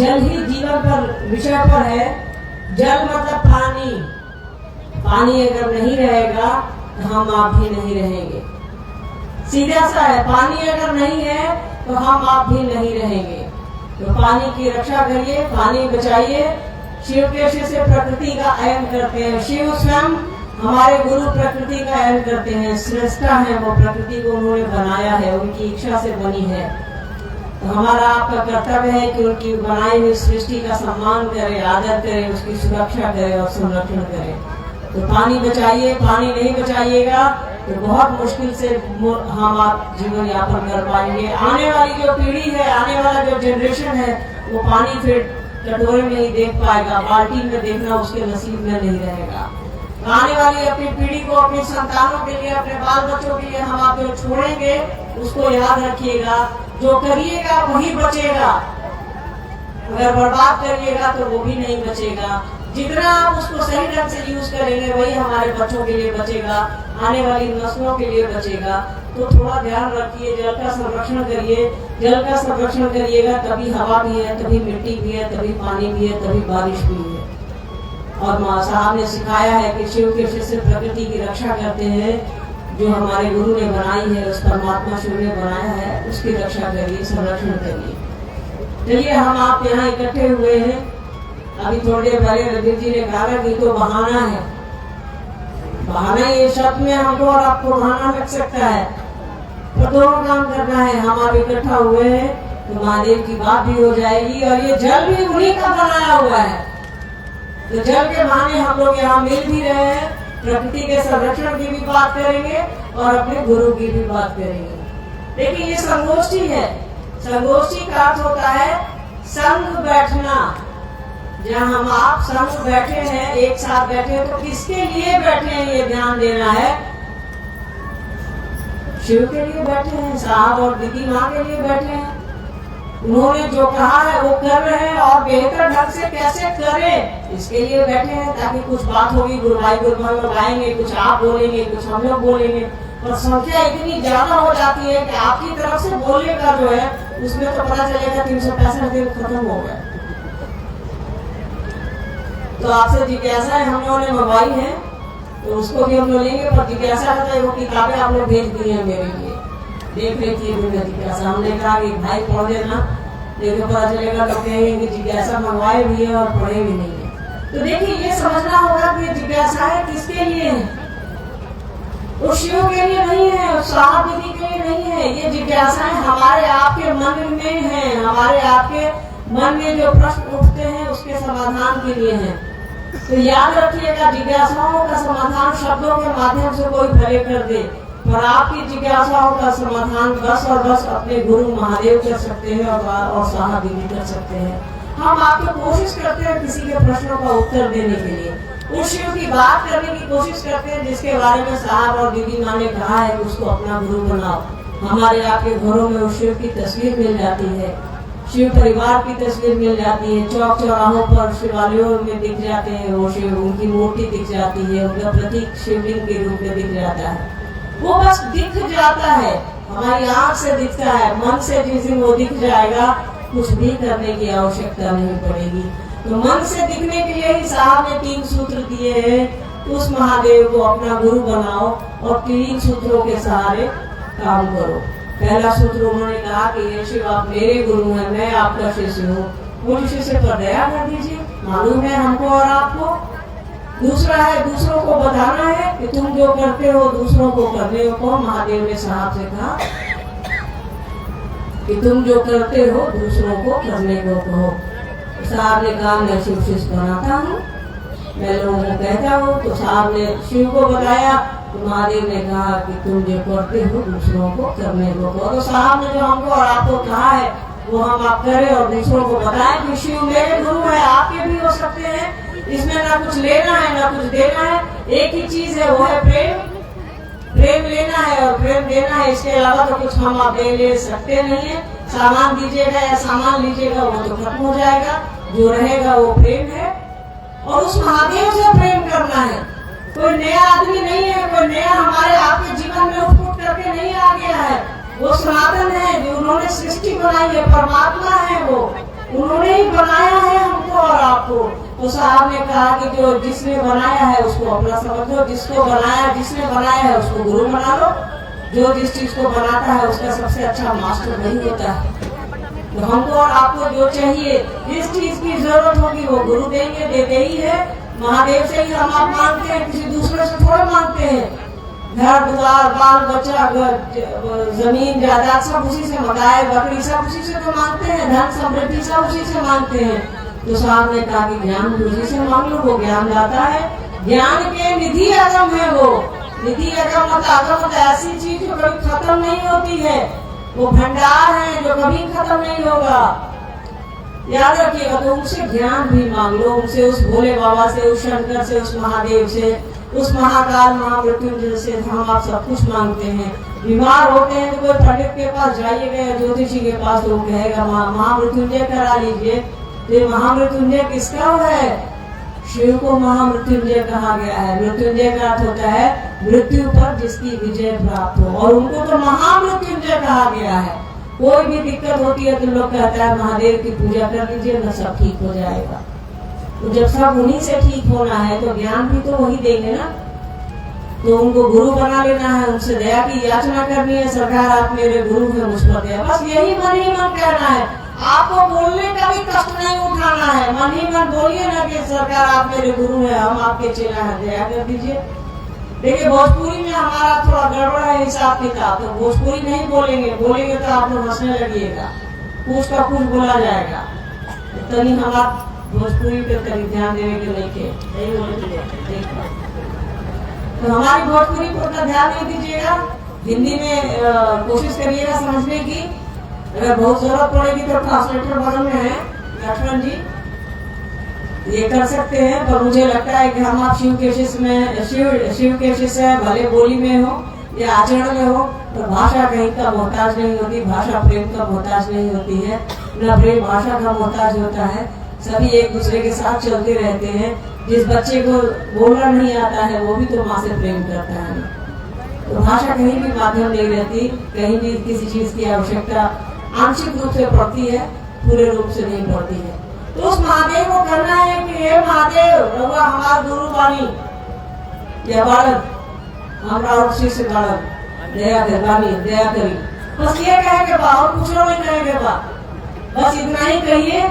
जल ही जीवन पर विषय पर है। जल मतलब पानी। पानी अगर नहीं रहेगा तो हम आप भी नहीं रहेंगे। सीधा सा है, पानी अगर नहीं है तो हम आप भी नहीं रहेंगे। तो पानी की रक्षा करिए, पानी बचाइए। शिव कैसे से प्रकृति का अयन करते हैं। शिव स्वयं हमारे गुरु प्रकृति का अयन करते हैं। सृष्टा है वो, प्रकृति को उन्होंने बनाया है, उनकी इच्छा से बनी है। तो हमारा आपका कर्तव्य है कि उनकी बनाई हुई सृष्टि का सम्मान करें, आदर करें, उसकी सुरक्षा करें और संरक्षण करें। तो पानी बचाइए। पानी नहीं बचाइएगा तो बहुत मुश्किल से हम आप जीवन यापन कर पाएंगे। आने वाली जो पीढ़ी है, आने वाला जो जनरेशन है, वो पानी फिर कटोरे में ही देख पाएगा, बाल्टी में देखना उसके नसीब में नहीं रहेगा। आने वाली अपनी पीढ़ी को, अपनी संतानों के लिए, अपने बाल बच्चों के लिए हम आप जो छोड़ेंगे उसको याद रखिएगा। जो करिएगा वही बचेगा, अगर बर्बाद करिएगा तो वो भी नहीं बचेगा। जितना आप उसको सही ढंग से यूज करेंगे वही हमारे बच्चों के लिए बचेगा, आने वाली नस्लों के लिए बचेगा। तो थोड़ा ध्यान रखिए, जल का संरक्षण करिए। जल का संरक्षण करिएगा तभी हवा भी है, तभी मिट्टी भी है, तभी पानी भी है, तभी बारिश भी है। और माँ साहब ने सिखाया है कि शिव के शिष्य प्रकृति की रक्षा करते हैं। जो हमारे गुरु ने बनाई है, उस परमात्मा शिव ने बनाया है, उसकी रक्षा करिए, संरक्षण करिए। चलिए हम आप यहाँ इकट्ठे हुए हैं। अभी थोड़ी देर पहले रवि जी ने कहा कि तो बहाना है। बहाना ये शब्द में हमको और आपको बहाना लग सकता है, तो दोनों काम करना है। हम आप इकट्ठा हुए हैं तो महादेव की बात भी हो जाएगी। और ये जल भी उन्हीं का बनाया हुआ है, तो जल के बहाने हम लोग यहाँ मिल भी रहे हैं। प्रकृति के संरक्षण की भी बात करेंगे और अपने गुरु की भी बात करेंगे। देखिए ये संगोष्ठी है। संगोष्ठी का अर्थ होता है संग बैठना। जहाँ हम आप संग बैठे हैं, एक साथ बैठे हैं, तो किसके लिए बैठे हैं ये ध्यान देना है। शिव के लिए बैठे हैं, साहब और दीदी माँ के लिए बैठे हैं। उन्होंने जो कहा है वो कर रहे हैं और बेहतर ढंग से कैसे करें इसके लिए बैठे हैं। ताकि कुछ बात होगी, गुरु भाई गुरु लोग आएंगे, कुछ आप बोलेंगे, कुछ हम लोग बोलेंगे, और संख्या इतनी ज्यादा हो जाती है कि आपकी तरफ से बोलने का जो है उसमें तो पता चलेगा 365 दिन खत्म हो गया। तो आपसे जिज्ञासा हम लोगों ने मंगवाई है, तो उसको भी हम लोग लेंगे। पर जिज्ञासा है वो किताबें आप लोग भेज दी है मेरे लिए, देख देखिए जिज्ञासा। हमने कहा कि भाई पढ़ देना, देखो पता चलेगा लोग कहेंगे कि जिज्ञासा मंगवाए भी है और पढ़े भी नहीं है। तो देखिए ये समझना होगा कि ये जिज्ञासा है किसके लिए है। वो शिव के लिए नहीं है, साहब दीदी के लिए नहीं है। ये जिज्ञासा हमारे आपके मन में है, हमारे आपके मन में जो प्रश्न उठते हैं उसके समाधान के लिए है। तो याद रखिएगा, जिज्ञासाओं का समाधान शब्दों के माध्यम से कोई भले कर दे, पर आपकी जिज्ञासाओं का समाधान बस और बस अपने गुरु महादेव कर सकते हैं और साहब दीदी कर सकते हैं। हम आपको कोशिश करते हैं किसी के प्रश्नों का उत्तर देने के लिए, उस शिव की बात करने की कोशिश करते हैं जिसके बारे में साहब और दीदी माँ ने कहा है कि उसको अपना गुरु बनाओ। हमारे आपके घरों में उस शिव की तस्वीर मिल जाती है, शिव परिवार की तस्वीर मिल जाती है। चौक चौराहों पर शिवालयों में दिख जाते हैं वो शिव, उनकी मूर्ति दिख जाती है, उनका प्रतीक शिवलिंग के रूप में दिख जाता है। वो बस दिख जाता है, हमारी आंख से दिखता है। मन से जिस दिन वो दिख जाएगा कुछ भी करने की आवश्यकता नहीं पड़ेगी। तो मन से दिखने के लिए ही साहब ने 3 सूत्र दिए हैं। उस महादेव को अपना गुरु बनाओ और 3 सूत्रों के सहारे काम करो। पहला सूत्र उन्होंने कहा कि ये शिव आप मेरे गुरु हैं, मैं आपका शिष्य हूँ, उन शिष्य पर दया कर दीजिए, मालूम है हमको और आपको। दूसरा है दूसरों को बताना है कि तुम जो करते हो दूसरों को करने को। महादेव ने साहब से कहा कि तुम जो करते हो दूसरों को करने को कहो। साहब ने कहा मैं शिव शिष्य बनाता हूँ, मैं लोगों को कहता हूँ। तो साहब ने शिव को बताया, तो महादेव ने कहा कि तुम जो करते हो दूसरों को करने को कहो। तो साहब ने जो हमको और आपको कहा है वो हम आप करें और दूसरों को बताएं कि शिव मेरे गुरु है, आपके भी हो सकते हैं। इसमें ना कुछ लेना है ना कुछ देना है, एक ही चीज है, वो है प्रेम। प्रेम लेना है और प्रेम देना है, इसके अलावा तो कुछ हम आप ले सकते नहीं है। सामान दीजिएगा या सामान लीजिएगा वो तो खत्म हो जाएगा, जो रहेगा वो प्रेम है। और उस महादेव से प्रेम करना है। कोई नया आदमी नहीं है, कोई नया हमारे आपके जीवन में उठ करके नहीं आ गया है। वो सनातन है, जो उन्होंने सृष्टि बनाई है, परमात्मा है वो। उन्होंने ही बनाया है हमको और आपको। तो साहब ने कहा कि जो जिसने बनाया है उसको अपना समझो, जिसको बनाया जिसने बनाया है उसको गुरु बना लो। जो जिस चीज को बनाता है उसका सबसे अच्छा मास्टर वही होता है। तो हमको और आपको जो चाहिए, जिस चीज की जरूरत होगी वो गुरु देंगे, देते ही है। महादेव से ही हम आप मांगते हैं, किसी दूसरे से थोड़े मांगते हैं। घर द्वार बाल बच्चा जमीन जायदाद सब उसी से, गाय बकरी सब उसी से तो मांगते हैं, धन समृद्धि सब उसी से मांगते हैं। तो साहब ने कहा कि ज्ञान भी उसी से मांग लो, वो ज्ञान दाता है। ज्ञान के निधि अगम है वो। निधि अगम मतलब ऐसी चीज जो कभी खत्म नहीं होती है, वो भंडार है जो कभी खत्म नहीं होगा। याद रखिएगा। तो उनसे ज्ञान भी मांग लो, उनसे, उस भोले बाबा से, उस शंकर से, उस महादेव से, उस महाकाल महामृत्युंजय से हम आप सब कुछ मांगते हैं। बीमार होते हैं तो कोई पंडित के पास जाइएगा, ज्योतिषी के पास, तो कहेगा महामृत्युंजय करा लीजिए। तो महामृत्युंजय किसका है? शिव को महामृत्युंजय कहा गया है। मृत्युंजय का अर्थ होता है मृत्यु पर जिसकी विजय प्राप्त हो, और उनको तो महामृत्युंजय कहा गया है। कोई भी दिक्कत होती है तो लोग कहता है महादेव की पूजा कर लीजिए ना, सब ठीक हो जाएगा। तो जब सब उन्हीं से ठीक होना है तो ज्ञान भी तो वही देंगे ना। तो उनको गुरु बना लेना है, उनसे दया की याचना करनी है। सरकार आप मेरे गुरु हैं, मुझ पर दया, बस यही मन ही मन कहना है। आपको बोलने का भी कष्ट नहीं उठाना है, मन ही मन बोलिए ना कि सरकार आप मेरे गुरु हैं, हम आपके चेला हैं, दया कर दीजिए। देखिए भोजपुरी में हमारा थोड़ा गड़बड़ है हिसाब किताब, तो भोजपुरी नहीं बोलेंगे, बोलेंगे तो आप लोग हंसने लगिएगा, कुछ का कुछ बोला जाएगा। तनी हम आप भोजपुरी पे कभी ध्यान देने के नहीं के, तो हमारी भोजपुरी को उतना ध्यान नहीं दीजिएगा। हिंदी में कोशिश करिएगा समझने की। अगर बहुत जरूरत पड़ेगी तो ट्रांसलेटर बगल में है लक्ष्मण जी, ये कर सकते हैं। पर मुझे लगता है कि हम आप शिव के शिष्य में, शिव के शिष्य भले बोली में हो या आचरण में हो, तो भाषा कहीं का मोहताज नहीं होती। भाषा प्रेम का मोहताज नहीं होती है, न प्रेम भाषा का मोहताज होता है। सभी एक दूसरे के साथ चलते रहते हैं। जिस बच्चे को बोलना नहीं आता है वो भी तो माँ से प्रेम करता है। तो भाषा कहीं भी माध्यम नहीं रहती, कहीं भी किसी चीज की आवश्यकता आंशिक रूप से पड़ती है, पूरे रूप से नहीं पड़ती है। तो उस महादेव को करना है कि हे महादेव रघुआ हमारा गुरु बानी या बालक, हमारा शिष्य बालक, दया कर बानी, दया करी। बस ये कहेंगे बा, और कुछ नहीं कहेंगे बा, बस इतना ही कहिए।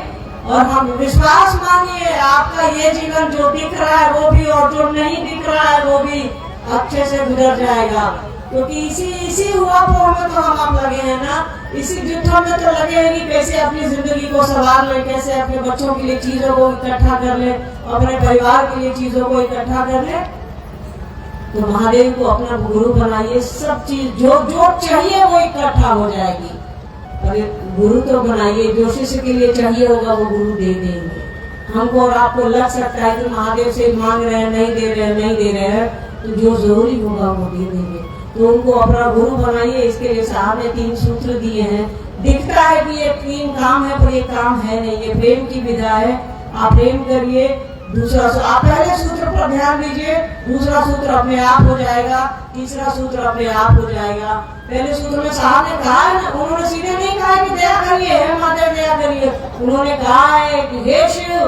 और हम विश्वास मानिए आपका ये जीवन जो दिख रहा है वो भी, और जो नहीं दिख रहा है वो भी अच्छे से गुजर जाएगा। क्योंकि इसी हुआ पोह में तो हम आप लगे हैं ना, इसी युद्धों में तो लगे हैं कि कैसे अपनी जिंदगी को संवार ले, कैसे अपने बच्चों के लिए चीजों को इकट्ठा कर ले, अपने परिवार के लिए चीजों को इकट्ठा कर ले। तो महादेव को अपना गुरु बनाइए, सब चीज जो जो चाहिए वो इकट्ठा हो जाएगी। पर गुरु तो बनाइए, जो शिष्य के लिए चाहिए होगा वो गुरु दे देंगे। हमको और आपको लग सकता है कि महादेव से मांग रहे हैं, नहीं दे रहे हैं, तो जो जरूरी होगा वो दे देंगे। तो उनको अपना गुरु बनाइए। इसके लिए साहब ने 3 सूत्र दिए हैं। दिखता है कि ये 3 काम है, पर ये काम है नहीं, ये प्रेम की विधा है। आप प्रेम करिए। दूसरा आप पहले सूत्र पर ध्यान दीजिए, दूसरा सूत्र अपने आप हो जाएगा, तीसरा सूत्र अपने आप हो जाएगा। पहले सूत्र में साहब ने कहा है ना, उन्होंने सीधे नहीं कहा कि दया करिए, हे माता दया करिए। उन्होंने कहा है कि हे शिव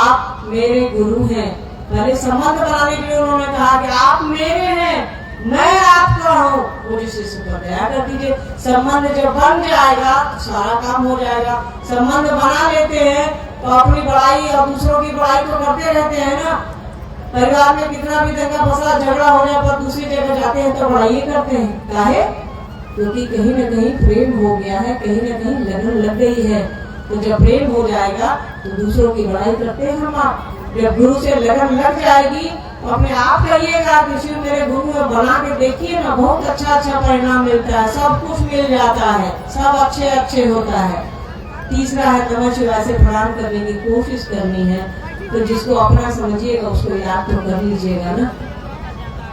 आप मेरे गुरु हैं। पहले संबंध बनाने के लिए उन्होंने कहा कि आप मेरे हैं, मैं आपका हूँ, मुझे शिष्य पर दया कर दीजिए। संबंध जब बन जाएगा तो सारा काम हो जाएगा। संबंध बना लेते हैं तो अपनी बड़ाई और दूसरों की बड़ाई तो करते रहते हैं ना। परिवार में कितना भी दंगा फसाद झगड़ा होने पर दूसरी जगह जाते हैं तो बड़ाई करते हैं, काहे? क्योंकि कहीं न कहीं प्रेम हो गया है, कहीं न कहीं लगन लग गई है। तो जब प्रेम हो जाएगा तो दूसरों की बड़ाई करते हैं हम आप। जब गुरु से लगन लग जाएगी तो अपने आप कहिएगा कि शिव मेरे गुरु में बना के देखिए ना, बहुत अच्छा परिणाम मिलता है, सब कुछ मिल जाता है, सब अच्छे होता है। तीसरा है नमः शिवाय से प्रणाम करने की कोशिश करनी है। तो जिसको अपना समझिएगा उसको याद तो कर लीजिएगा ना,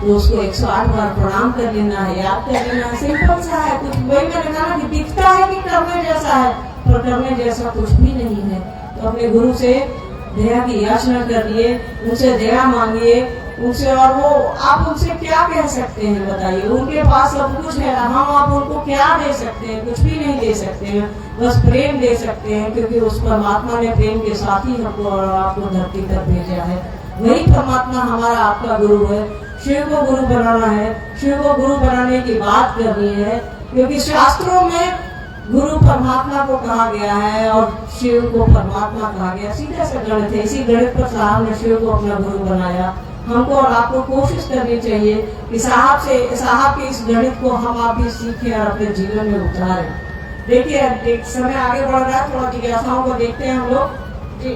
तो उसको 108 बार प्रणाम कर लेना है, याद कर लेना है। सिंपल सा है, कुछ वही मैंने कहा कि दिखता है कि करने जैसा है, पर करने जैसा कुछ भी नहीं है। तो अपने गुरु से दया की याचना करिए, उनसे दया मांगिए। उनसे, और वो आप उनसे क्या कह सकते हैं बताइए? उनके पास सब कुछ है, हम आप उनको क्या दे सकते हैं? कुछ भी नहीं दे सकते हैं, बस प्रेम दे सकते हैं, क्योंकि उस परमात्मा ने प्रेम के साथ ही हमको और आपको धरती पर भेजा है। वही परमात्मा हमारा आपका गुरु है। शिव को गुरु बनाना है, शिव को गुरु बनाने की बात करनी है, क्योंकि शास्त्रों में गुरु परमात्मा को कहा गया है और शिव को परमात्मा कहा गया। सीधा सा गणित है। इसी गणित पर साहब ने शिव को अपना गुरु बनाया। हमको और आपको कोशिश करनी चाहिए कि साहब के इस गणित को हम आप भी सीखें और अपने जीवन में उतारें। देखिए समय आगे बढ़ रहा है, थोड़ा जिज्ञासाओं को देखते हैं हम लोग जी।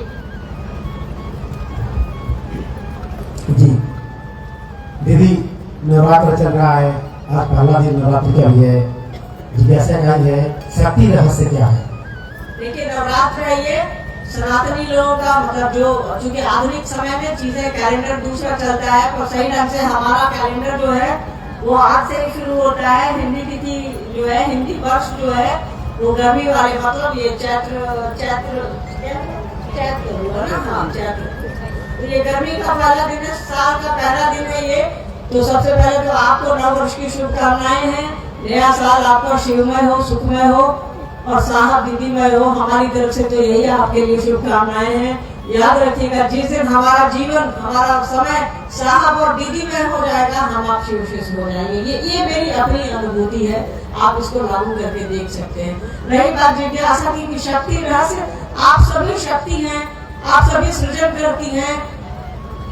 जी दीदी, नवरात्र चल रहा है, आज पहला दिन नवरात्र का भी है, जिज्ञासा का है, शक्ति रहस्य क्या है? देखिए नवरात्र है ये सनातनी लोगों का, मतलब जो चूंकि आधुनिक समय में चीजें कैलेंडर दूसरा चलता है, पर सही ढंग से हमारा कैलेंडर जो है वो आज से ही शुरू होता है। हिंदी तिथि जो है, हिंदी वर्ष जो है वो गर्मी वाले, मतलब ये चैत्र होगा ना, हाँ चैत्र। तो ये गर्मी का पहला दिन है, साल का पहला दिन है ये। तो सबसे पहले तो आपको नव वर्ष की शुभकामनाएं हैं। नया साल आपका शिवमय हो, सुखमय हो और साहब दीदीमय हो। हमारी तरफ से तो यही आपके लिए शुभकामनाएं हैं। याद रखिएगा, जिस दिन हमारा जीवन, हमारा समय साहब और दीदी में हो जाएगा, हम आप शिव से हो जाएंगे। ये मेरी अपनी अनुभूति है, आप इसको लागू करके देख सकते हैं। रही बात जिज्ञासा की शक्ति रहस्य, आप सभी शक्ति हैं, आप सभी सृजन करती हैं।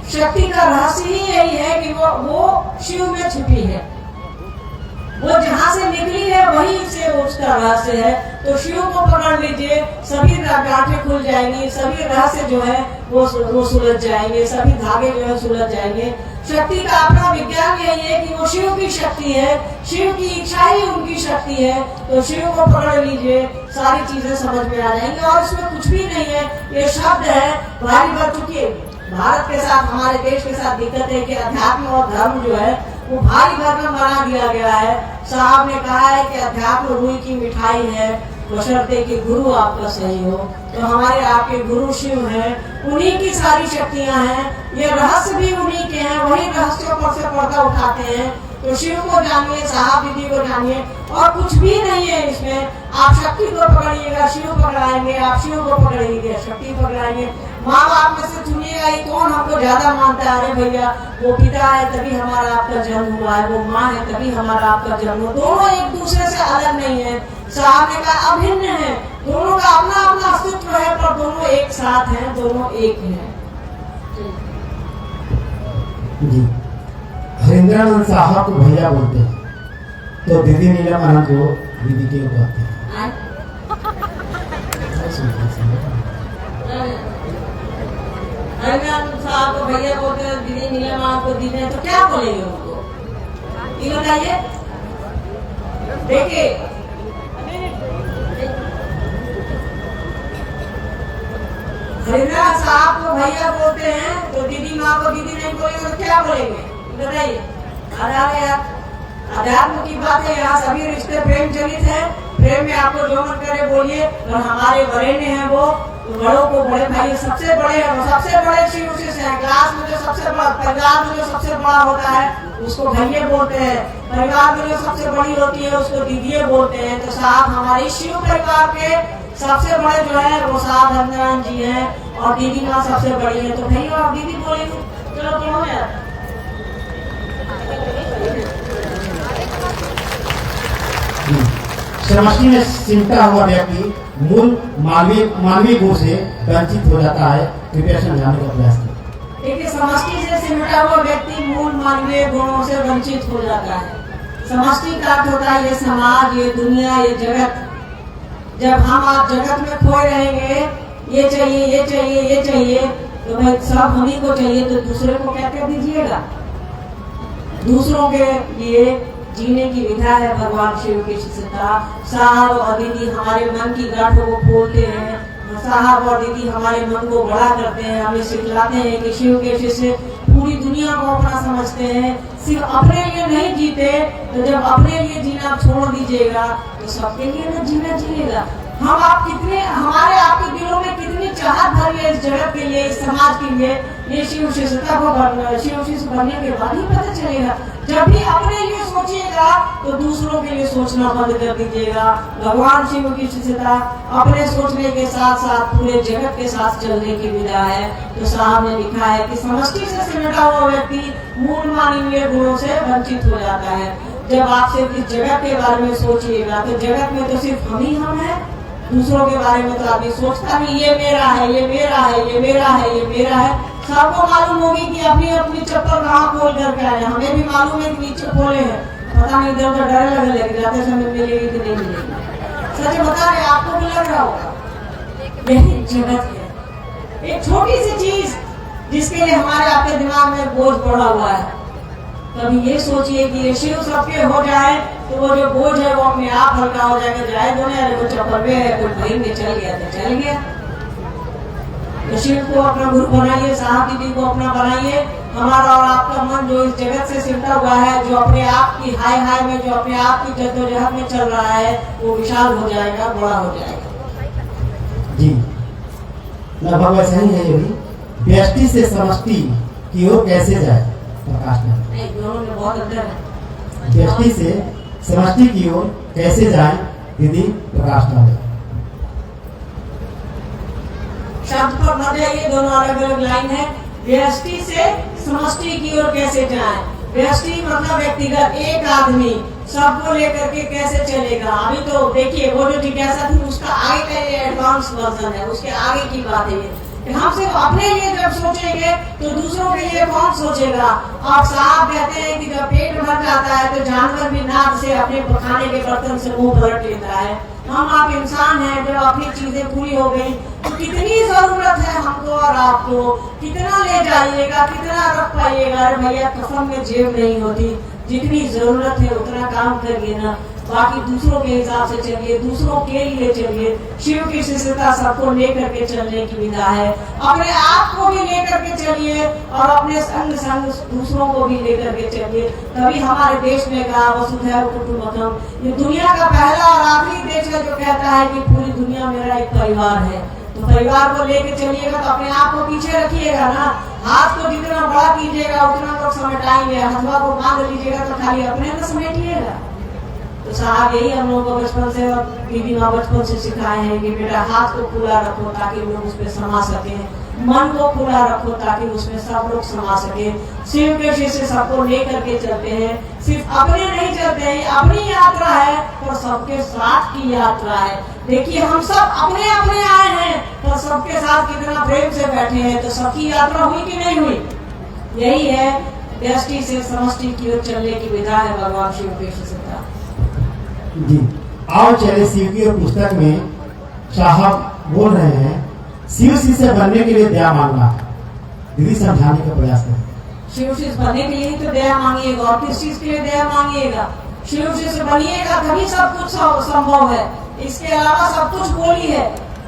शक्ति का रहस्य ही यही है कि वो शिव में छुपी है। वो जहाँ से निकली है वहीं से उसका रहस्य है। तो शिव को पकड़ लीजिए, सभी गांठें खुल जाएंगी, सभी रहस्य जो है वो सुलझ जाएंगे, सभी धागे जो है सुलझ जाएंगे। शक्ति का अपना विज्ञान यही है कि वो शिव की शक्ति है, शिव की इच्छा ही उनकी शक्ति है। तो शिव को पकड़ लीजिए, सारी चीजें समझ में आ जाएंगी। और इसमें कुछ भी नहीं है, ये शब्द है भारी भर चुकी। भारत के साथ, हमारे देश के साथ दिक्कत है कि अध्यात्म और धर्म जो है वो भारी भरकम बना दिया गया है। साहब ने कहा है कि अध्यात्म रूई की मिठाई है, बशर्ते कि गुरु आपका सही हो। तो हमारे आपके गुरु शिव हैं, उन्हीं की सारी शक्तियां हैं, ये रहस्य भी उन्हीं के हैं, वही रहस्यों पर से पर्दा उठाते हैं। तो शिव को जानिए, साहब दीदी को जानिए, और कुछ भी नहीं है इसमें। आप शक्ति को पकड़िएगा, शिव पकड़ाएंगे, आप शिव को पकड़ेंगे, शक्ति पकड़ाएंगे। माँ बाप में से चुनिएगा ये कौन हमको ज्यादा मानता है। अरे भैया, वो पिता है तभी हमारा आपका जन्म हुआ है, वो माँ है तभी हमारा आपका जन्म हुआ। दोनों एक दूसरे से अलग नहीं है। साहब ने कहा अभिन्न है, दोनों का अपना अपना अस्तित्व है, पर दोनों एक साथ हैं, दोनों एक हैं। जी, हरिंद्रानंद साहब को भैया बोलते हैं, तो दीदी नीलम आनंद को दीदी के कहते हैं। हरिंद्रानंद साहब को भैया बोलते हैं, दीदी नीलम आनंद को दीदी, तो क्या बोलेंगे उनको, ये बताइए। देखिए हरिंद्रानंद साहब को भैया बोलते हैं, तो दीदी माँ को दीदी नहीं बोलेंगे तो क्या बोलेंगे बताइए। अध्यात्म की बात है, यहाँ सभी रिश्ते प्रेम चलित है। प्रेम में आपको जो मन करे बोलिए। और हमारे बड़े ने हैं वो, तो बड़ों को बड़े भाई सबसे बड़े हैं, वो सबसे बड़े शिव से हैं। क्लास में जो सबसे बड़ा, परिवार में जो सबसे बड़ा होता है उसको भैया बोलते हैं। परिवार में जो सबसे बड़ी होती है उसको दीदी बोलते हैं। तो साहब हमारे शिव परिवार के सबसे बड़े जो है वो साहब हरिंद्रानंद जी हैं, और दीदी माँ सबसे बड़ी है। तो भैया आप दीदी बोलेंगे, चलो क्यों है। समष्टि में सिमटा हुआ व्यक्ति मूल मानवीय गुण से वंचित हो जाता है, कृपया समझाने का प्रयास करें। देखिए, समष्टि से सिमटा हुआ व्यक्ति मूल मानवीय गुणों से वंचित हो जाता है। समष्टि का अर्थ होता है ये समाज, ये दुनिया, ये जगत। जब हम आप जगत में खोए रहेंगे, ये चाहिए, ये चाहिए, ये चाहिए, तो भाई सब हम ही को चाहिए, तो दूसरे को क्या कह दीजिएगा। दूसरों के लिए जीने की विधा है भगवान शिव की शिष्यता। साहब और दीदी हमारे मन की गांठों को खोलते हैं, साहब और दीदी हमारे मन को बड़ा करते हैं, हमें सिखलाते हैं कि शिव के शिष्य पूरी दुनिया को अपना समझते हैं, सिर्फ अपने लिए नहीं जीते। तो जब अपने लिए जीना छोड़ दीजिएगा तो सबके लिए न जीना जिएगा। हम आप कितने हमारे आपके दिलों में कितनी चाहत भरी है इस जगत के लिए, इस समाज के लिए। ये शिव शिष्यता को शिव शिष्य बनने के बाद ही पता चलेगा। जब भी अपने लिए सोचिएगा तो दूसरों के लिए सोचना बंद कर दीजिएगा। भगवान शिव की शिष्यता अपने सोचने के साथ साथ पूरे जगत के साथ चलने की विधा है। तो साहब ने लिखा है कि समष्टि से सिमटा हुआ व्यक्ति मूल मानवीय गुणों से वंचित हो जाता है। जब आप सिर्फ इस जगत के बारे में सोचिएगा तो जगत में तो सिर्फ हम ही हम हैं, दूसरों के बारे में तो आदमी सोचता नहीं ये मेरा है, ये मेरा है, ये मेरा है, ये मेरा है। सबको मालूम होगी कि अपनी अपनी चप्पल कहाँ खोल करके आए। हमें भी मालूम है कि नीचे खोले हैं, पता नहीं इधर उधर डर लगने लगे, जाते समय मिलेगी कि नहीं मिलेगी। सच बता रहे, आपको भी लग रहा होगा। यही जगत है, एक छोटी सी चीज जिसके लिए हमारे आपके दिमाग में बोझ पड़ा हुआ है। कभी ये सोचिए कि ये शिव सबके हो जाए तो वो जो बोझ है वो अपने आप हल्का हो जाएगा। जाए दुनिया को चप्पल में है, कोई भाई में चल गया तो चल गया। तो शिव को अपना गुरु बनाइए, साहब दीदी को अपना बनाइए। हमारा और आपका मन जो इस जगत से सिमटा हुआ है, जो अपने आप की हाय हाय में, जो अपने आप की जद्दोजहद में चल रहा है, वो विशाल हो जाएगा, बड़ा हो जाएगा। जी लगभग वैसा ही है। ये भी व्यष्टि से समष्टि की ओर कैसे जाए, प्रकाश में दोनों में बहुत अंतर है। व्यष्टि से समष्टि की ओर कैसे जाए, दीदी प्रकाश डालें। शब्द पर मत जाइए, दोनों अलग अलग लाइन है। व्यष्टि से समष्टि की ओर कैसे जाए। व्यष्टि मतलब व्यक्तिगत, एक आदमी सबको लेकर के कैसे चलेगा। अभी तो देखिए वो जो जिज्ञासा थी उसका आगे का ये एडवांस वर्जन है, उसके आगे की बात है। हम सिर्फ अपने लिए जब सोचेंगे तो दूसरों के लिए कौन सोचेगा। आप साहब कहते हैं कि जब पेट भर जाता है तो जानवर भी नाक से अपने खाने के बर्तन से मुंह पलट लेता है। हम आप इंसान हैं, जब अपनी चीजें पूरी हो गई तो कितनी जरूरत है हमको और आपको, कितना ले जाइएगा, कितना रख पाइएगा। अरे भैया कसम में जेब नहीं होती, जितनी जरूरत है उतना काम करिए ना, बाकी दूसरों के हिसाब से चलिए, दूसरों के लिए चलिए। शिव की शिष्यता सबको लेकर के चलने की विधा है। अपने आप को भी लेकर के चलिए और अपने संग संग दूसरों को भी लेकर के चलिए। तभी हमारे देश में कहा वसुधैव कुटुंबकम, ये दुनिया का पहला और आखिरी देश है जो कहता है कि पूरी दुनिया मेरा एक परिवार है। तो परिवार को लेकर चलिएगा तो अपने आप को पीछे रखिएगा ना। हाथ को जितना बड़ा कीजिएगा उतना लोग समेटाएंगे, हथवा को बांध लीजिएगा तो खाली अपने में समेटिएगा। तो साहब यही हम लोगों को बचपन से और दीदी माँ बचपन से सिखाए हैं कि बेटा हाथ को खुला रखो ताकि लोग उसमें समा सके, मन को खुला रखो ताकि उसमें सब लोग समा सके। शिव के शिष्य सबको लेकर के चलते हैं, सिर्फ अपने नहीं चलते हैं, अपनी यात्रा है और सबके साथ की यात्रा है। देखिए हम सब अपने अपने आए हैं और सबके साथ कितना प्रेम से बैठे हैं, तो सबकी यात्रा हुई कि नहीं हुई। यही है व्यष्टि से समष्टि की ओर चलने की विधा है भगवान शिव के शिष्यता। जी आओ चले शिव की ओर पुस्तक में साहब बोल रहे हैं शिव शिष्य बनने के लिए दया मांगना। दीदी समझाने का प्रयास करें। शिव शिष्य बनने के लिए तो दया मांगिएगा, और किस चीज के लिए दया मांगिएगा। शिव शिष्य बनिएगा तभी सब कुछ संभव है, इसके अलावा सब कुछ बोली है।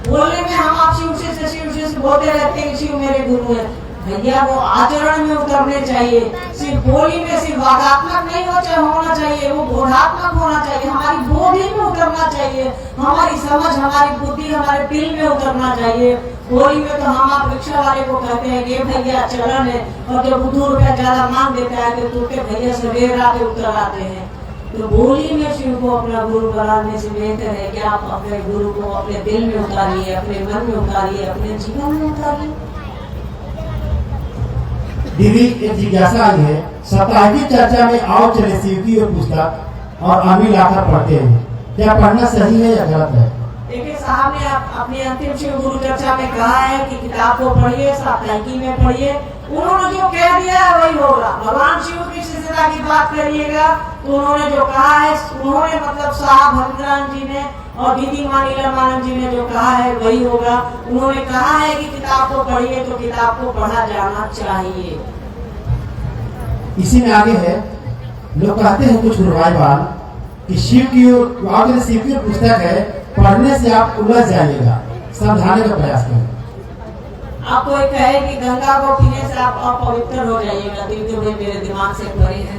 बोलने में हम आप शिव शिष्य बोलते रहते हैं शिव मेरे गुरु है। भैया वो आचरण में उतरने चाहिए, सिर्फ बोली में सिर्फ वादात्मक नहीं होना चाहिए, वो बोधात्मक होना चाहिए। हमारी बोधि में उतरना चाहिए, हमारी समझ, हमारी बुद्धि, हमारे दिल में उतरना चाहिए। बोली में तो हम आप रिक्शा वाले को कहते हैं कि भैया चलन है, और जब 2 रुपया ज्यादा मांग देता है तो के भैया से रेर आके उतर आते हैं। तो बोली में शिव को अपना गुरु बनाने से बेहतर है कि आप अपने गुरु को अपने दिल में उतारिए, अपने मन में उतारिए, अपने जीवन में उतारिए। दीदी एक जिज्ञासा आई है, सप्ताह की चर्चा में आओ चले शिव की ओर पुस्तक और अमीर लाकर पढ़ते हैं, क्या पढ़ना सही है या गलत है। देखिए साहब ने अपनी अंतिम शिव गुरु चर्चा में कहा है कि किताब को पढ़िए, साप्ताहिकी में पढ़िए। उन्होंने जो कह दिया है वही होगा। भगवान शिव की शिष्यता की बात करिएगा तो उन्होंने जो कहा है, उन्होंने मतलब साहब भक्तराम जी ने और दीदी नीलम आनंद जी ने जो कहा है वही होगा। उन्होंने कहा है कि किताब को पढ़िए तो किताब को पढ़ा जाना चाहिए। इसी में आगे है, लोग कहते हैं कुछ गुरुवार कि शिव की ओर शिव की पुस्तक है, पढ़ने से आप उलझ जाइएगा, समझाने का प्रयास करें। आपको एक कहे कि गंगा को पीने से आप अपवित्र हो जाइएगा, तो मेरे दिमाग से परे है।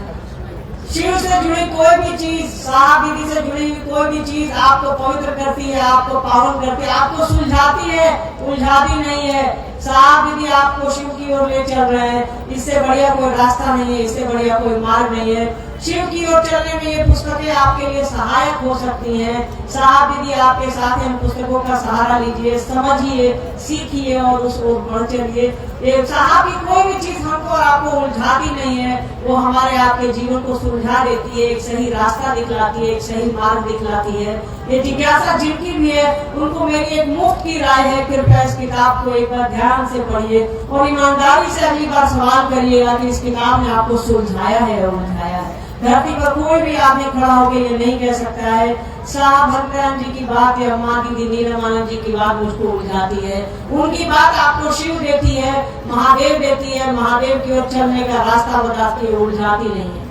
शिव से जुड़ी कोई भी चीज, साहब विधि से जुड़ी हुई कोई भी चीज आपको पवित्र करती है, आपको पावन करती है, आपको सुलझाती है, उलझाती नहीं है। साहब विधि आपको शिव की ओर ले चल रहे हैं। इससे बढ़िया कोई रास्ता नहीं है, इससे बढ़िया कोई मार्ग नहीं है। शिव की ओर चलने में ये पुस्तकें आपके लिए सहायक हो सकती हैं। साहब विधि आपके साथ इन पुस्तकों का सहारा लीजिए, समझिए, सीखिए और उस ओर बढ़ चलिए। ये साहब की कोई भी चीज हमको और आपको उलझाती नहीं है, वो हमारे आपके जीवन को सुलझा देती है, एक सही रास्ता दिखलाती है, एक सही मार्ग दिखलाती है। ये जिज्ञासा जिनकी भी है उनको मेरी एक मुफ्त की राय है, कृपया इस किताब को एक बार ध्यान से पढ़िए और ईमानदारी से अगली बार सवाल करिएगा कि इस किताब ने आपको सुलझाया है या उलझाया है। धरती पर कोई भी आदमी खड़ा होकर ये नहीं कह सकता है साहब भक्तराम जी की बात या माँ दीदी नीलमानंद जी की बात मुझको उलझाती है। उनकी बात आपको शिव देती है, महादेव देती है, महादेव की ओर चलने का रास्ता बताती है, उलझाती नहीं है।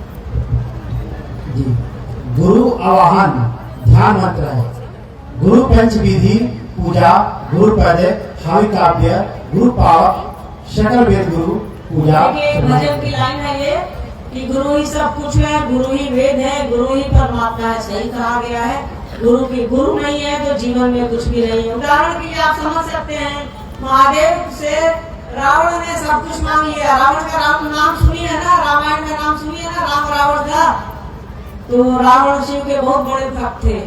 जी, गुरु आवाहन ध्यान मंत्र है। गुरु पंच विधि पूजा, गुरु पद, हावि काव्य, गुरु पावक, सकल वेद गुरु पूजा। भजन की लाइन है ये कि गुरु ही सब कुछ है, गुरु ही वेद है, गुरु ही परमात्मा है, सही कहा गया है। गुरु नहीं है तो जीवन में कुछ भी नहीं है। उदाहरण के लिए आप समझ सकते हैं, महादेव से रावण ने सब कुछ मांग लिया। रावण का नाम सुनिए है ना, रामायण का नाम सुनिए ना, राम रावण का। तो रावण शिव के बहुत बड़े भक्त थे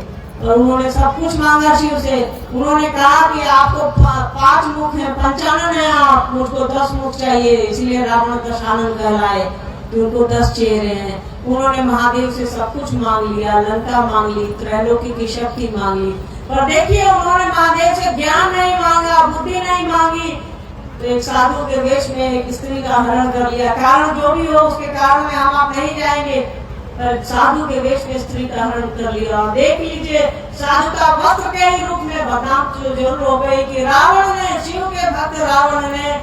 और उन्होंने सब कुछ मांगा शिव से। उन्होंने कहा कि आपको 5 मुख है, 55 है, आप मुझको 10 मुख चाहिए, इसलिए रावण दशानन कहलाए, उनको 10 चेहरे हैं। उन्होंने महादेव से सब कुछ मांग लिया, लंका मांग ली, त्रैलोकी की शक्ति मांग ली, पर देखिए उन्होंने महादेव से ज्ञान नहीं मांगा, बुद्धि नहीं मांगी। तो एक साधु के वेश में एक स्त्री का हरण कर लिया। कारण जो भी हो उसके कारण में हम आप नहीं जाएंगे। साधु के वेश में स्त्री का हरण कर लिया और देख लीजिए साधु का वस्त्र के ही रूप में बदनाम जरूर हो गई कि रावण ने, शिव के भक्त रावण ने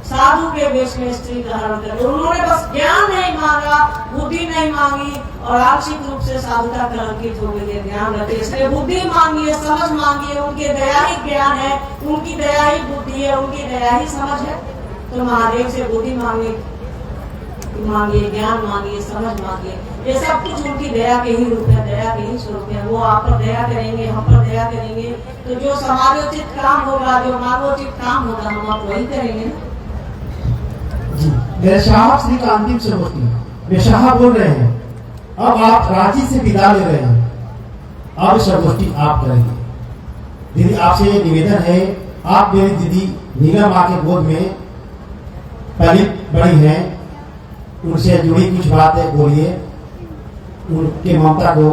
साधु के वेश में स्त्री का हरण कर लिया। उन्होंने बस ज्ञान नहीं मांगा, बुद्धि नहीं मांगी और आंशिक रूप से साधुता कलंकित हो गई है। ध्यान रखिए, इसलिए बुद्धि मांगिए, समझ मांगिए। उनके दया ही ज्ञान है, उनकी दया ही बुद्धि है, उनकी दया ही समझ है। तो महादेव से बुद्धि मांगिए, ज्ञान मांगिए, समझ मांगिए। ये सब कुछ उनकी दया के ही रूप है, दया के ही स्वरूप है। वो आप पर दया करेंगे, हम पर दया करेंगे, तो जो समालोचित काम होगा, जो मानवोचित काम होगा, हम आप वही करेंगे ना। जी, मेरे शाह श्री का अंतिम संबोधन में शाह बोल रहे हैं, अब आप रांची से विदा ले रहे हैं, अब संगोष्ठी आप करेंगे। दीदी आपसे ये निवेदन है, आप मेरी दीदी नीलम माँ के गोद में पली बड़ी हैं, उनसे जुड़ी कुछ बातें बोलिए, उनके ममता को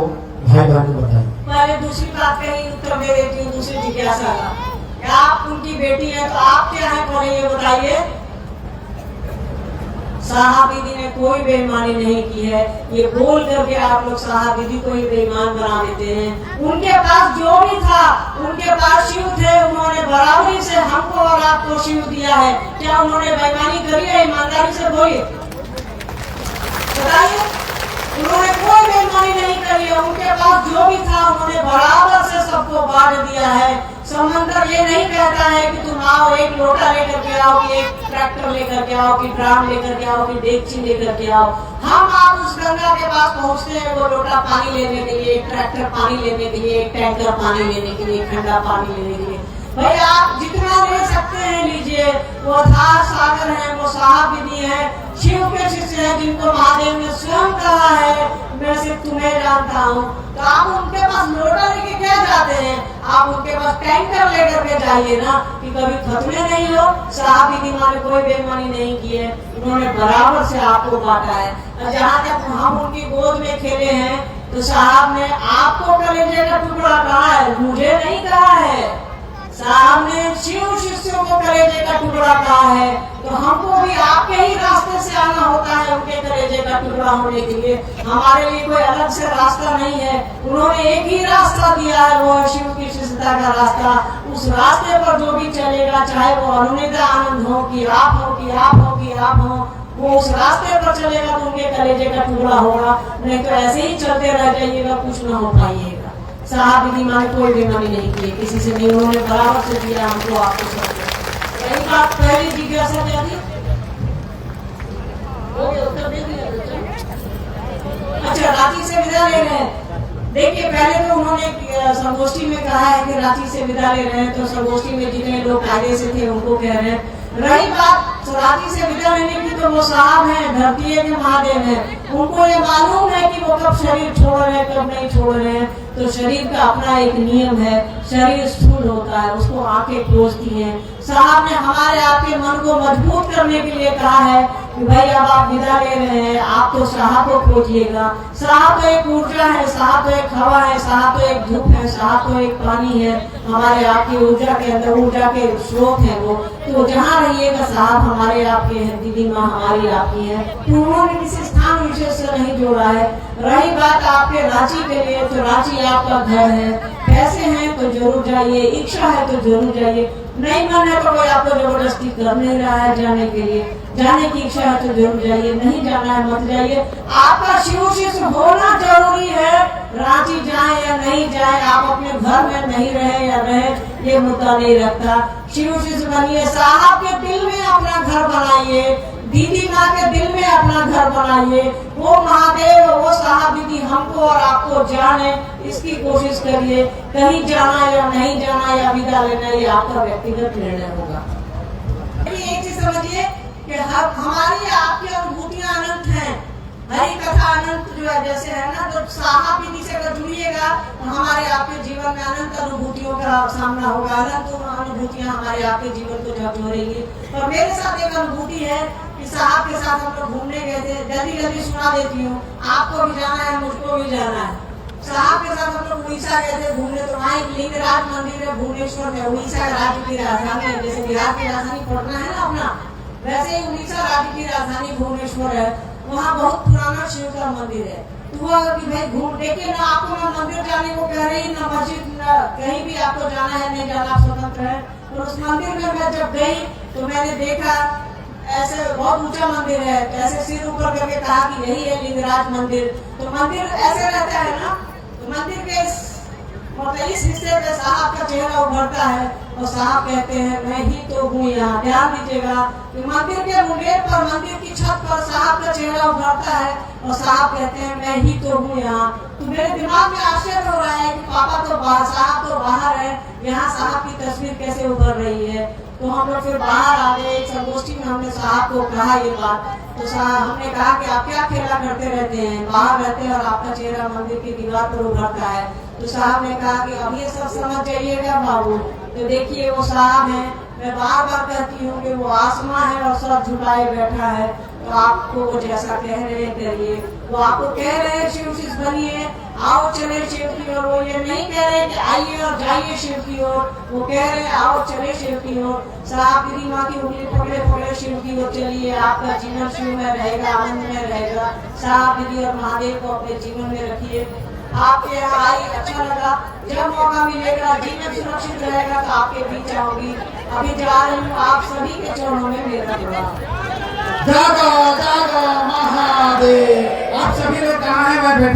भाई बहन को बताइए। पहले दूसरी बात का ही उत्तर दे देती हूँ, दूसरी जिज्ञासा का। आप उनकी बेटी है तो आप क्या है कौन ये बताइए। साहब दीदी ने कोई बेईमानी नहीं की है, ये बोल करके आप लोग साहब दीदी को ही बेईमान बना देते हैं। उनके पास जो भी था, उनके पास शिव थे, उन्होंने बराबरी से हमको और आपको शिव दिया है। क्या उन्होंने बेईमानी करी है? ईमानदारी से बोलिए, बताइए। उन्होंने कोई बेईमानी नहीं करी है, उनके पास जो भी था उन्होंने बराबर से सबको बांट दिया है। समंदर ये नहीं कहता है कि तुम आओ, एक लोटा लेकर के आओ, कि एक ट्रैक्टर लेकर के आओ, कि ड्राम लेकर के आओ, कि डेगची लेकर के आओ। हम आप उस गंगा के पास पहुंचते हैं, वो लोटा पानी लेने के लिए, एक ट्रैक्टर पानी लेने के लिए, एक टैंकर पानी लेने के लिए, ठंडा पानी लेने के लिए। भाई आप जितना ले सकते हैं लीजिए। वो था सागर है, वो साहब विधि है, शिव के शिष्य है, जिनको महादेव ने स्वयं कहा है मैं सिर्फ तुम्हें जानता हूँ। तो आप उनके पास लोटा लेके क्या जाते हैं? आप उनके पास टैंकर लेकर के जाइए ना, कि कभी खत्म नहीं हो। साहब विधि माँ ने कोई बेईमानी नहीं की है, उन्होंने बराबर से आपको बांटा है। जहाँ तक हम उनकी गोद में खेले हैं तो साहब ने आपको कलेजे का टुकड़ा कहा है, मुझे नहीं कहा है। साहब ने शिव शिष्यों को कलेजे का टुकड़ा कहा है, तो हमको भी आपके ही रास्ते से आना होता है उनके कलेजे का टुकड़ा होने के लिए। हमारे लिए कोई अलग से रास्ता नहीं है, उन्होंने एक ही रास्ता दिया है, वो है शिव की शिष्यता का रास्ता। उस रास्ते पर जो भी चलेगा, चाहे वो अनुनिता आनंद हो, कि आप हो, कि आप हो, कि आप हो, वो उस रास्ते पर चलेगा तो उनके कलेजे का टुकड़ा होगा। नहीं तो ऐसे ही चलते रह जाइएगा, कुछ न हो पाइएगा। साहब विधि माँ ने कोई बेईमानी नहीं की, किसी से नहीं, उन्होंने बराबर से दिया हमको, आपको सब। यही बात पहली जिज्ञासा क्या थी? उत्तर दे दिया। विदा ले रहे हैं। देखिए पहले तो उन्होंने संगोष्ठी में कहा है कि रांची से विदा ले रहे हैं, तो संगोष्ठी में जितने लोग कायदे से थे उनको कह रहे हैं। रही बात रांची से विदा लेने की, तो वो साहब हैं, धरती के महादेव हैं, उनको ये मालूम है कि वो कब शरीर छोड़ रहे हैं कब नहीं छोड़ रहे हैं। तो शरीर का अपना एक नियम है, शरीर स्थूल होता है, उसको आंखें खोजती हैं। साहब ने हमारे आपके मन को मजबूत करने के लिए कहा है कि भाई अब आप विदा ले रहे हैं, आप तो साहब को खोजिएगा। साहब तो एक ऊर्जा है, साहब तो एक हवा है, साहब तो एक धूप है, साहब तो एक पानी है। हमारे आपकी ऊर्जा के अंदर ऊर्जा के स्रोत है वो। तो जहाँ रहिएगा साहब हमारे आपके हैं, दीदी माँ हमारी आपकी है। तो उन्होंने किसी स्थान विशेष से नहीं जोड़ा है। रही बात आपके रांची के लिए, तो रांची आपका घर है, पैसे हैं तो जरूर जाइए, इच्छा है तो जरूर जाइए, नहीं मन है तो कोई आपको जबरदस्ती कर नहीं रहा है जाने के लिए। जाने की इच्छा है तो जरूर जाइए, नहीं जाना है मत जाइए। आपका शिव शिष्य होना जरूरी है। रांची जाए या नहीं जाए, आप अपने घर में नहीं रहे या रहे, ये मुद्दा नहीं रखता। शिव शिष्य बनिए, साहब के दिल में अपना घर बनाइए, दीदी माँ के दिल में अपना घर बनाइए। वो महादेव, वो साहब दीदी हमको और आपको जाने, इसकी कोशिश करिए। कहीं जाना या नहीं जाना या विदा लेना, ये आपका व्यक्तिगत निर्णय होगा। एक चीज समझिए कि हमारी आपकी अनुभूतियां अनंत हैं। हरी कथा अनंत जो है जैसे है ना, तो साहब दीदी से अगर जुड़िएगा तो हमारे आपके जीवन में अनंत अनुभूतियों का सामना होगा। अनंत अनुभूतियां हमारे आपके जीवन को जब जोड़ेंगी। और मेरे साथ एक अनुभूति है कि साहब के साथ हम लोग घूमने गए थे। जल्दी जल्दी सुना देती हूँ, आपको भी जाना है, मुझको भी जाना है। साहब के साथ हम लोग उड़ीसा गए थे घूमने, तो वहाँ एक लिंगराज मंदिर है भुवनेश्वर में, उड़ीसा राज्य की राजधानी है। जैसे बिहार की राजधानी पटना है ना अपना, वैसे ही उड़ीसा राज्य की राजधानी भुवनेश्वर है। वहाँ बहुत पुराना शिव का मंदिर है। तो हुआ कि भाई घूम, देखिए ना आपको ना मंदिर जाने को कह रही, ना मस्जिद, ना कहीं भी आपको जाना है नहीं जाना, आप स्वतंत्र है। तो उस मंदिर में मैं जब गई तो मैंने देखा ऐसे बहुत ऊंचा मंदिर है, ऐसे सिर ऊपर करके कहा कि यही है लिंगराज मंदिर। तो मंदिर ऐसे रहता है ना, तो मंदिर के इस हिस्से पे साहब का चेहरा उभरता है और साहब कहते हैं मैं ही तो हूँ यहाँ। ध्यान दीजिएगा कि मंदिर के मुंडेर पर, मंदिर की छत पर साहब का चेहरा उभरता है और साहब कहते हैं मैं ही तो हूँ यहाँ। तो मेरे दिमाग में आश्चर्य हो रहा है कि पापा तो बाहर, साहब तो बाहर है, यहाँ साहब की तस्वीर कैसे उभर रही है। तो हम लोग फिर बाहर आ गए, एक संगोष्ठी में हमने साहब को कहा ये बात। तो साहब हमने कहा कि आप क्या खेला करते रहते हैं, बाहर रहते हैं और आपका चेहरा मंदिर की दीवार पर उभरता है। तो साहब ने कहा कि अब ये सब समझ जाइएगा बाबू। तो देखिए वो साहब है, मैं बार बार कहती हूँ कि वो आसमां है और सर झुकाए बैठा है। तो आपको वो जैसा कह रहे हैं करिए। वो आपको कह रहे हैं शिव शिष्य बनिए, आओ चले शिव की ओर। वो ये नहीं कह रहे कि आइए और जाइए शिव की ओर, वो कह रहे हैं आओ चले शिव की ओर। साहब दीदी माँ की उंगली पकड़े पकड़े शिव की ओर चलिए, आपका जीवन शिव में रहेगा, आनंद में रहेगा। साहब दीदी और महादेव को अपने जीवन में रखिए। आपके यहाँ आई, अच्छा लगा। जब मौका मिलेगा, जीवन सुरक्षित रहेगा तो आपके बीच आऊंगी। अभी जा रही हूँ, आप सभी के चरणों में मेरा प्रणाम। जागो जागो महादेव। आप सभी लोग कहाँ हैं? मैं